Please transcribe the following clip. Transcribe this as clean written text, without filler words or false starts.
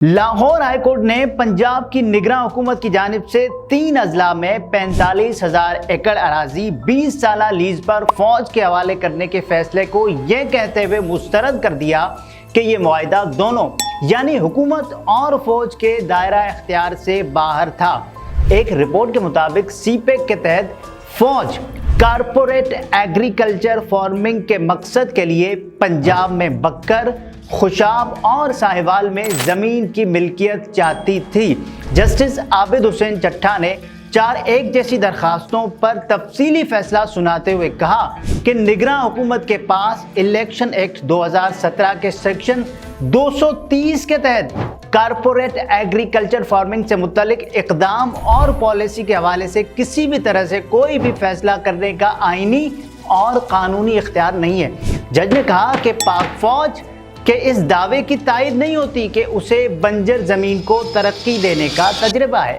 Lahore high court نے پنجاب کی نگراں حکومت کی جانب سے 3 اضلاع میں 45,000 ایکڑ اراضی 20 سالہ لیز پر فوج کے حوالے کرنے کے فیصلے کو یہ کہتے ہوئے مسترد کر دیا کہ یہ معاہدہ دونوں یعنی حکومت اور فوج کے دائرہ اختیار سے باہر تھا۔ ایک رپورٹ کے مطابق سی پیک کے تحت فوج کارپوریٹ ایگریکلچر فارمنگ کے مقصد کے لیے پنجاب میں بکر، خوشاب اور ساہیوال میں زمین کی ملکیت چاہتی تھی۔ جسٹس عابد حسین چٹھا نے 4-1 جیسی درخواستوں پر تفصیلی فیصلہ سناتے ہوئے کہا کہ نگراں حکومت کے پاس الیکشن ایکٹ 2017 کے سیکشن 230 کے تحت کارپوریٹ ایگریکلچر فارمنگ سے متعلق اقدام اور پالیسی کے حوالے سے کسی بھی طرح سے کوئی بھی فیصلہ کرنے کا آئینی اور قانونی اختیار نہیں ہے۔ جج نے کہا کہ پاک فوج کہ اس دعوے کی تائید نہیں ہوتی کہ اسے بنجر زمین کو ترقی دینے کا تجربہ ہے۔